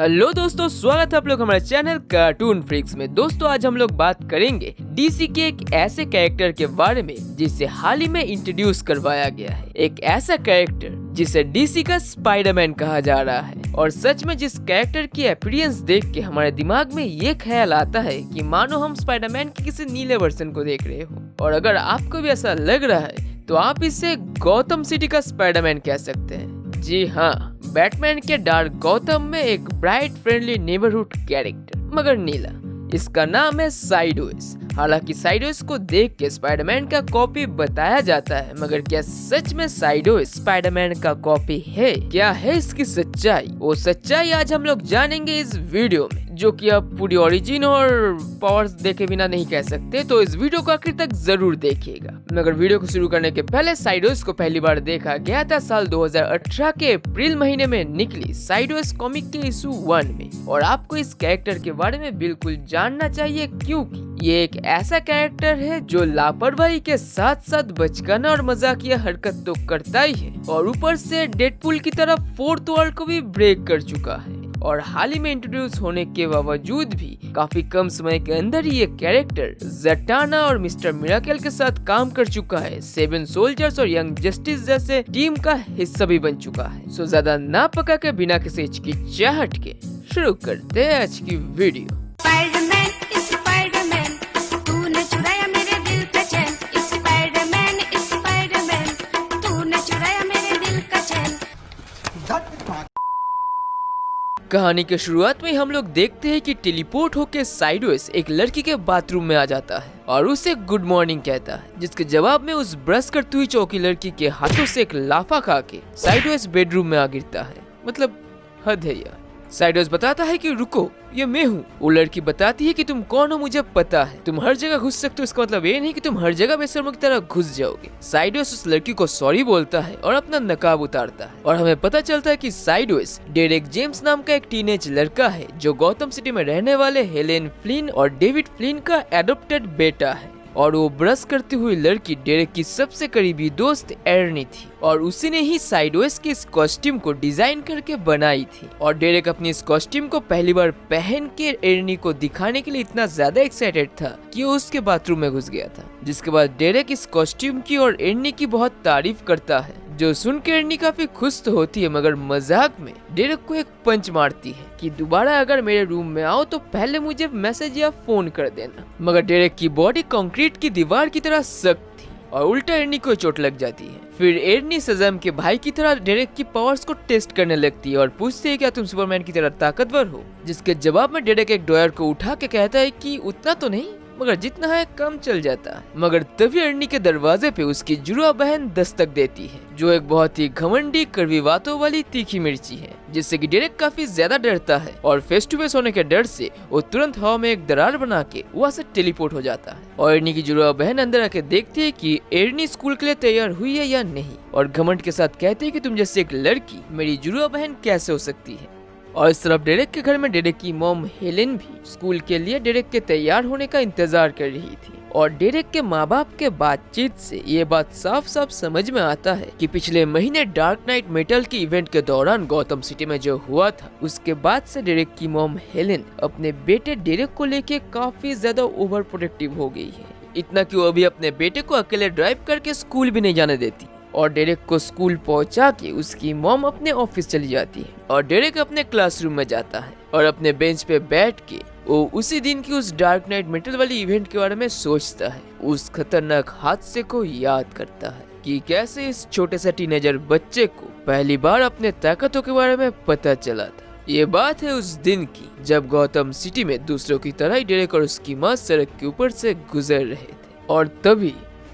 Hello दोस्तों, स्वागत है आप लोग हमारे चैनल कार्टून फ्रिक्स में। दोस्तों आज हम लोग बात करेंगे डीसी के एक ऐसे कैरेक्टर के बारे में जिसे हाल ही में इंट्रोड्यूस करवाया गया है। एक ऐसा कैरेक्टर जिसे डीसी का स्पाइडरमैन कहा जा रहा है। और सच में जिस कैरेक्टर की अपीयरेंस देख के हमारे दिमाग में ये ख्याल आता है कि मानो हम स्पाइडरमैन के किसी नीले वर्जन को देख रहे हो। और अगर आपको भी ऐसा लग रहा है तो आप इसे गौतम सिटी का स्पाइडरमैन कह सकते हैं। जी हाँ, बैटमैन के डार्क गौतम में एक ब्राइट फ्रेंडली नेबरहुड कैरेक्टर मगर नीला। इसका नाम है साइडवेज। हालांकि साइडवेज को देख के स्पाइडरमैन का कॉपी बताया जाता है, मगर क्या सच में साइडवेज स्पाइडरमैन का कॉपी है? क्या है इसकी सच्चाई? वो सच्चाई आज हम लोग जानेंगे इस वीडियो में, जो कि आप पूरी ओरिजिन और पावर्स देखे बिना नहीं कह सकते। तो इस वीडियो को आखिर तक जरूर देखिएगा। मगर वीडियो को शुरू करने के पहले साइडवेज को पहली बार देखा गया था साल 2018 के अप्रैल महीने में निकली साइडवेज कॉमिक के इशू 1 में। और आपको इस कैरेक्टर के बारे में बिल्कुल जानना चाहिए, क्योंकि ये एक ऐसा कैरेक्टर है जो लापरवाही के साथ साथ बचकाना और मजाकिया हरकत तो करता ही है, और ऊपर से डेडपूल की तरह फोर्थ वॉल को भी ब्रेक कर चुका है। और हाल ही में इंट्रोड्यूस होने के बावजूद भी काफी कम समय के अंदर ही ये कैरेक्टर ज़टाना और मिस्टर मिराकल के साथ काम कर चुका है। 7 सोल्जर्स और यंग जस्टिस जैसे टीम का हिस्सा भी बन चुका है। सो ज्यादा ना पका के बिना किसी हिचकिचाहट के शुरू करते हैं आज की वीडियो। कहानी के शुरुआत में हम लोग देखते हैं कि टेलीपोर्ट होके साइडवेज एक लड़की के बाथरूम में आ जाता है और उसे गुड मॉर्निंग कहता है, जिसके जवाब में उस ब्रश करती हुई चौकी लड़की के हाथों से एक लाफा खा के साइडवेज बेडरूम में आ गिरता है। मतलब हद है यार। साइडवेज बताता है कि रुको, ये मैं हूँ। वो लड़की बताती है कि तुम कौन हो मुझे पता है, तुम हर जगह घुस सकते हो, इसका मतलब ये नहीं कि तुम हर जगह बेशर्मों की तरह घुस जाओगे। साइडवेज उस लड़की को सॉरी बोलता है और अपना नकाब उतारता है। और हमें पता चलता है कि साइडवेज डेरेक जेम्स नाम का एक टीनेज लड़का है जो गौतम सिटी में रहने वाले हेलेन फ्लिन और डेविड फ्लिन का एडॉप्टेड बेटा है। और वो ब्रश करती हुई लड़की डेरेक की सबसे करीबी दोस्त एर्नी थी, और उसी ने ही साइडवेज की इस कॉस्ट्यूम को डिजाइन करके बनाई थी। और डेरेक अपनी इस कॉस्ट्यूम को पहली बार पहन के एर्नी को दिखाने के लिए इतना ज्यादा एक्साइटेड था कि वो उसके बाथरूम में घुस गया था। जिसके बाद डेरेक इस कॉस्ट्यूम की और एर्नी की बहुत तारीफ करता है, जो सुन के एर्नी काफी खुश तो होती है, मगर मजाक में डेरेक को एक पंच मारती है कि दोबारा अगर मेरे रूम में आओ तो पहले मुझे मैसेज या फोन कर देना। मगर डेरेक की बॉडी कंक्रीट की दीवार की तरह सख्त थी और उल्टा एर्नी को चोट लग जाती है। फिर एर्नी सज़म के भाई की तरह डेरेक की पावर्स को टेस्ट करने लगती है और पूछती है क्या तुम सुपरमैन की तरह ताकतवर हो? जिसके जवाब में डेरेक एक ड्रॉयर को उठा के कहता है कि उतना तो नहीं, मगर जितना है कम चल जाता है। मगर तभी एर्नी के दरवाजे पे उसकी जुड़वा बहन दस्तक देती है, जो एक बहुत ही घमंडी कड़वी बातों वाली तीखी मिर्ची है, जिससे कि डेरेक काफी ज्यादा डरता है। और फेस टू फेस होने के डर से वो तुरंत हवा में एक दरार बना के वहाँ से टेलीपोर्ट हो जाता है। और एर्नी की जुड़वा बहन अंदर आके देखती है कि एर्नी स्कूल के लिए तैयार हुई है या नहीं, और घमंड के साथ कहती है कि तुम जैसे एक लड़की मेरी जुड़वा बहन कैसे हो सकती है। और इस तरफ डेरेक के घर में डेरेक की मॉम हेलेन भी स्कूल के लिए डेरेक के तैयार होने का इंतजार कर रही थी। और डेरेक के माँ बाप के बातचीत से ये बात साफ साफ समझ में आता है कि पिछले महीने डार्क नाइट मेटल के इवेंट के दौरान गौतम सिटी में जो हुआ था, उसके बाद से डेरेक की मॉम हेलेन अपने बेटे डेरेक को लेके काफी ज्यादा ओवर प्रोटेक्टिव हो गई है। इतना कि वो अभी अपने बेटे को अकेले ड्राइव करके स्कूल भी नहीं जाने देती। और डेरेक को स्कूल पहुंचा के उसकी मॉम अपने ऑफिस चली जाती है और डेरेक अपने क्लासरूम में जाता है और अपने बेंच पे बैठ के वो उसी दिन की उस डार्क नाइट मेटल वाली इवेंट के बारे में सोचता है। उस खतरनाक हादसे को याद करता है कि कैसे इस छोटे से टीनेजर बच्चे को पहली बार अपने ताकतों के बारे में पता चला था। ये बात है उस दिन की जब गौतम सिटी में दूसरों की तरह ही डेरेक और उसकी माँ सड़क के ऊपर से गुजर रहे थे। और तभी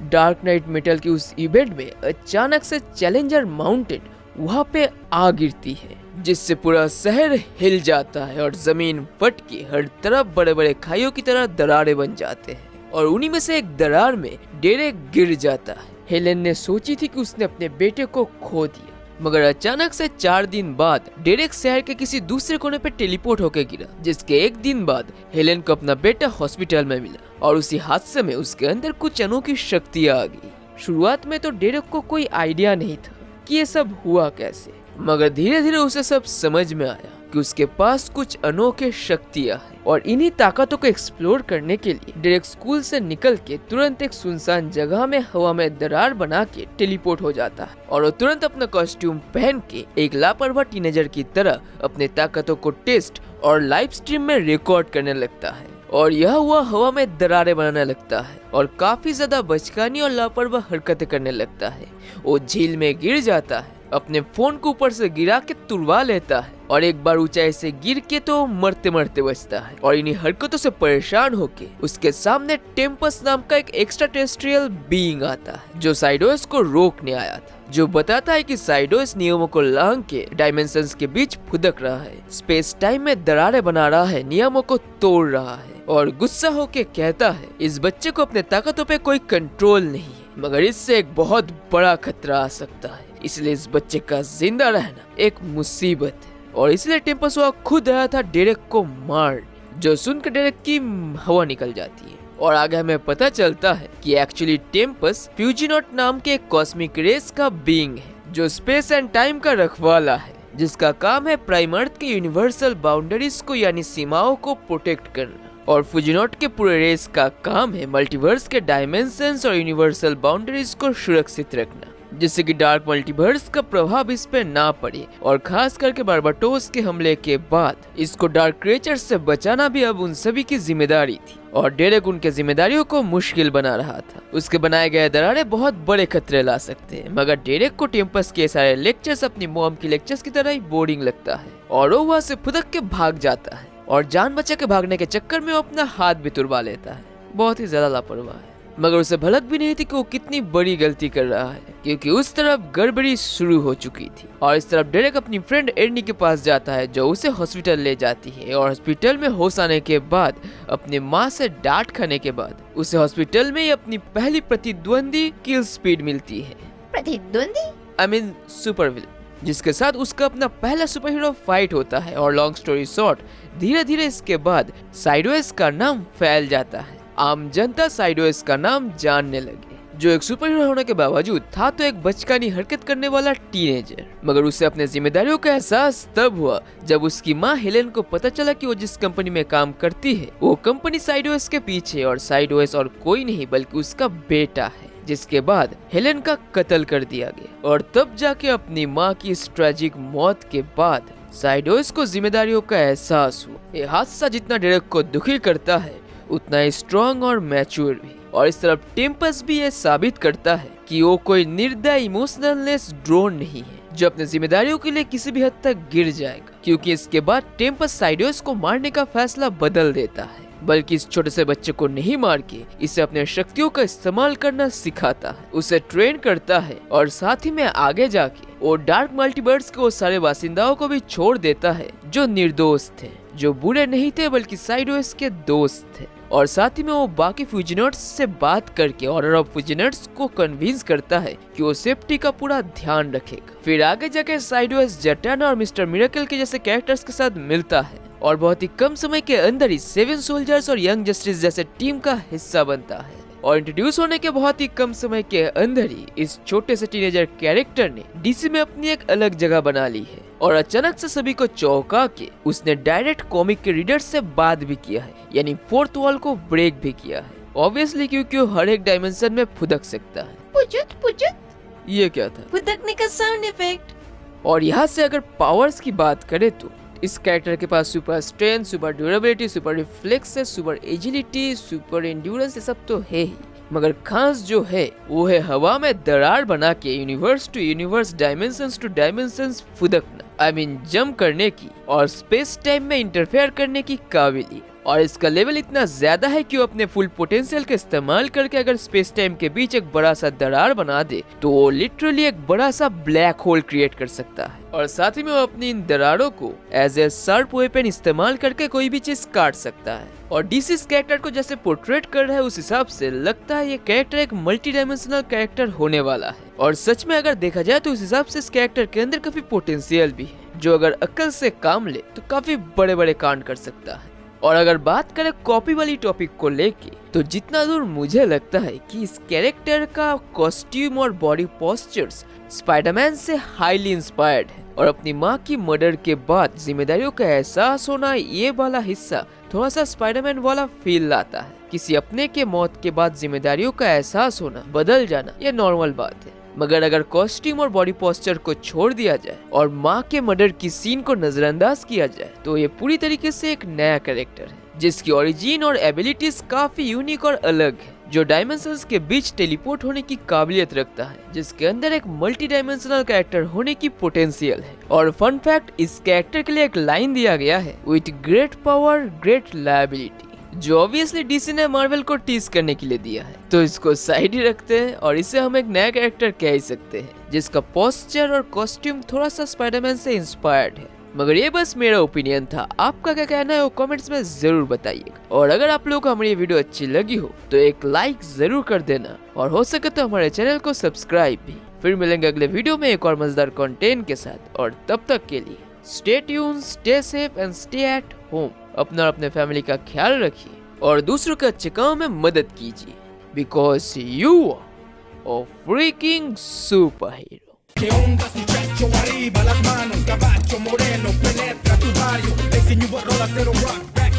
डार्क नाइट मेटल की उस इवेंट में अचानक से चैलेंजर माउंटेन वहाँ पे आ गिरती है, जिससे पूरा शहर हिल जाता है और जमीन फट के हर तरफ बड़े बड़े खाइयों की तरह दरारें बन जाते हैं। और उन्हीं में से एक दरार में डेरेक गिर जाता है। हेलेन ने सोची थी कि उसने अपने बेटे को खो दिया, मगर अचानक से 4 दिन बाद डेरेक शहर के किसी दूसरे कोने पे टेलीपोर्ट होकर गिरा, जिसके 1 दिन बाद हेलेन को अपना बेटा हॉस्पिटल में मिला। और उसी हादसे में उसके अंदर कुछ अनोखी शक्तियां आ गई। शुरुआत में तो डेरेक को कोई आइडिया नहीं था कि ये सब हुआ कैसे, मगर धीरे धीरे उसे सब समझ में आया। कि उसके पास कुछ अनोखे शक्तियां हैं और इन्हीं ताकतों को एक्सप्लोर करने के लिए डायरेक्ट स्कूल से निकल के तुरंत एक सुनसान जगह में हवा में दरार बना के टेलीपोर्ट हो जाता है और वो तुरंत अपना कॉस्ट्यूम पहन के एक लापरवाह टीनेजर की तरह अपने ताकतों को टेस्ट और लाइव स्ट्रीम में रिकॉर्ड करने लगता है और यह हुआ हवा में दरारें बनाने लगता है और काफी ज्यादा बचकानी और लापरवाह हरकतें करने लगता है। वो झील में गिर जाता है, अपने फोन को ऊपर से गिरा के तुड़वा लेता है और एक बार ऊंचाई से गिर के तो मरते मरते बचता है और इन्हीं हरकतों से परेशान होके उसके सामने टेम्पस नाम का एक एक्स्ट्रा टेरेस्ट्रियल बीइंग आता है जो साइडोस को रोकने आया था, जो बताता है कि साइडोस नियमों को लांघ के डायमेंशंस के बीच फुदक रहा है, स्पेस टाइम में दरारें बना रहा है, नियमों को तोड़ रहा है और गुस्सा होके कहता है इस बच्चे को अपने ताकतों पे कोई कंट्रोल नहीं है मगर इससे एक बहुत बड़ा खतरा आ सकता है, इसलिए इस बच्चे का जिंदा रहना एक मुसीबत है और इसलिए टेम्पस खुद आया था डेरेक को मारने, जो सुनकर डेरेक की हवा निकल जाती है और आगे हमें पता चलता है कि एक्चुअली टेम्पस फ्यूजिनॉट नाम के एक कॉस्मिक रेस का बीइंग है जो स्पेस एंड टाइम का रखवाला है, जिसका काम है प्राइम अर्थ के यूनिवर्सल बाउंड्रीज को यानी सीमाओं को प्रोटेक्ट करना और फ्यूजिनॉट के पूरे रेस का काम है मल्टीवर्स के डायमेंशंस और यूनिवर्सल बाउंड्रीज को सुरक्षित रखना जिससे कि डार्क मल्टीवर्स का प्रभाव इस पे ना पड़े और खास करके बार्बाटोस के हमले के बाद इसको डार्क क्रिएचर्स से बचाना भी अब उन सभी की जिम्मेदारी थी और डेरेक उनके जिम्मेदारियों को मुश्किल बना रहा था। उसके बनाए गए दरारें बहुत बड़े खतरे ला सकते हैं मगर डेरेक को टेम्पस के सारे लेक्चर्स अपनी मॉम की लेक्चर्स की तरह ही बोरिंग लगता है और वो वहाँ से फुदक के भाग जाता है और जान बचा के भागने के चक्कर में वो अपना हाथ भी तुड़वा लेता है। बहुत ही ज्यादा लापरवाह है मगर उसे भनक भी नहीं थी कि वो कितनी बड़ी गलती कर रहा है क्योंकि उस तरफ गड़बड़ी शुरू हो चुकी थी और इस तरफ डेरेक अपनी फ्रेंड एर्नी के पास जाता है जो उसे हॉस्पिटल ले जाती है और हॉस्पिटल में होश आने के बाद अपने माँ से डांट खाने के बाद उसे हॉस्पिटल में ही अपनी पहली प्रतिद्वंदी किल स्पीड मिलती है। प्रतिद्वंदी आई मीन सुपर विलन, जिसके साथ उसका अपना पहला सुपर हीरो फाइट होता है और लॉन्ग स्टोरी शॉर्ट धीरे धीरे इसके बाद साइडवेज का नाम फैल जाता है, आम जनता साइडवेज का नाम जानने लगे, जो एक सुपर हीरो होने के बावजूद था तो एक बचकानी हरकत करने वाला टीनेजर। मगर उसे अपने जिम्मेदारियों का एहसास तब हुआ जब उसकी माँ हेलेन को पता चला कि वो जिस कंपनी में काम करती है वो कंपनी साइडवेज के पीछे और साइडवेज और कोई नहीं बल्कि उसका बेटा है, जिसके बाद हेलेन का कत्ल कर दिया गया और तब जाके अपनी माँ की इस ट्रेजिक मौत के बाद साइडवेज को जिम्मेदारियों का एहसास हुआ। ये हादसा जितना डेरेक को दुखी करता है उतना ही स्ट्रॉन्ग और मैच्योर भी, और इस तरफ टेम्पस भी ये साबित करता है कि वो कोई निर्दय इमोशनललेस ड्रोन नहीं है जो अपने जिम्मेदारियों के लिए किसी भी हद तक गिर जाएगा, क्योंकि इसके बाद टेम्पस साइडवेज को मारने का फैसला बदल देता है, बल्कि इस छोटे से बच्चे को नहीं मार के इसे अपने शक्तियों का इस्तेमाल करना सिखाता है, उसे ट्रेन करता है और साथ ही में आगे जाके वो डार्क मल्टीवर्स के वो सारे बासिंदाओं को भी छोड़ देता है जो निर्दोष थे, जो बुरे नहीं थे बल्कि साइडवेज के दोस्त थे, और साथ ही में वो बाकी फ्यूजिनर्स से बात करके ऑर्डर ऑफ फ्यूजिनर्स को कन्विंस करता है कि वो सेफ्टी का पूरा ध्यान रखेगा। फिर आगे जाके साइडवेज जटाना और मिस्टर मिरेकल के जैसे कैरेक्टर्स के साथ मिलता है और बहुत ही कम समय के अंदर ही 7 सोल्जर्स और यंग जस्टिस जैसे टीम का हिस्सा बनता है और इंट्रोड्यूस होने के बहुत ही कम समय के अंदर ही इस छोटे से टीनेजर कैरेक्टर ने डीसी में अपनी एक अलग जगह बना ली है और अचानक से सभी को चौंका के उसने डायरेक्ट कॉमिक के रीडर से बात भी किया है, यानी फोर्थ वॉल को ब्रेक भी किया है, ऑब्वियसली क्योंकि वो हर एक डायमेंशन में फुदक सकता है। पुचुत पुचुत ये क्या था? फुदकने का साउंड इफेक्ट। और यहाँ से अगर पावर्स की बात करें तो इस कैरेक्टर के पास super strength, super durability, super reflexes, super agility, super endurance ये सब तो है ही, मगर खास जो है वो है हवा में दरार बना के universe to universe, dimensions to dimensions फुदकना, आई मीन जंप करने की और स्पेस टाइम में इंटरफेयर करने की काबिलियत। और इसका लेवल इतना ज्यादा है कि वो अपने फुल पोटेंशियल का इस्तेमाल करके अगर स्पेस टाइम के बीच एक बड़ा सा दरार बना दे तो वो लिटरली एक बड़ा सा ब्लैक होल क्रिएट कर सकता है, और साथ ही में वो अपनी इन दरारों को एज ए शार्प वेपन इस्तेमाल करके कोई भी चीज काट सकता है। और डीसी इस कैरेक्टर को जैसे पोर्ट्रेट कर रहा है उस हिसाब से लगता है ये कैरेक्टर एक मल्टी डायमेंशनल कैरेक्टर होने वाला है, और सच में अगर देखा जाए तो उस हिसाब से इस कैरेक्टर के अंदर काफी पोटेंशियल भी है, जो अगर अक्ल से काम ले तो काफी बड़े बड़े कांड कर सकता है। और अगर बात करें कॉपी वाली टॉपिक को लेके तो जितना दूर मुझे लगता है कि इस कैरेक्टर का कॉस्ट्यूम और बॉडी पोस्चर्स स्पाइडरमैन से हाईली इंस्पायर्ड है, और अपनी माँ की मर्डर के बाद जिम्मेदारियों का एहसास होना, ये वाला हिस्सा थोड़ा सा स्पाइडरमैन वाला फील लाता है। किसी अपने के मौत के बाद जिम्मेदारियों का एहसास होना, बदल जाना, ये नॉर्मल बात है। मगर अगर कॉस्ट्यूम और बॉडी पोस्चर को छोड़ दिया जाए और माँ के मर्डर की सीन को नजरअंदाज किया जाए तो ये पूरी तरीके से एक नया कैरेक्टर है जिसकी ओरिजिन और एबिलिटीज काफी यूनिक और अलग है, जो डायमेंशंस के बीच टेलीपोर्ट होने की काबिलियत रखता है, जिसके अंदर एक मल्टी डायमेंशनल कैरेक्टर होने की पोटेंशियल है। और फन फैक्ट, इस कैरेक्टर के लिए एक लाइन दिया गया है, with great power great liability, जो ऑब्वियसली डीसी ने मार्वल को टीज करने के लिए दिया है। तो इसको साइड ही रखते हैं और इसे हम एक नया कैरेक्टर कह ही सकते हैं, जिसका पोस्चर और कॉस्ट्यूम थोड़ा सा स्पाइडरमैन से इंस्पायर्ड है। मगर ये बस मेरा ओपिनियन था, आपका क्या कहना है वो कमेंट्स में जरूर बताइएगा। और अगर आप लोगों को हमारी ये वीडियो अच्छी लगी हो तो एक लाइक जरूर कर देना और हो सके तो हमारे चैनल को सब्सक्राइब भी। फिर मिलेंगे अगले वीडियो में एक और मजेदार कंटेंट के साथ, और तब तक के लिए stay tune, stay safe and stay at home. अपना और अपने फैमिली का ख्याल रखिए और दूसरों के अच्छे काम में मदद कीजिए, because you are a freaking superhero. Que onda su chacho arriba, las manos, caballo moreno, penetra tu barrio, enseñó a rola cero rock back.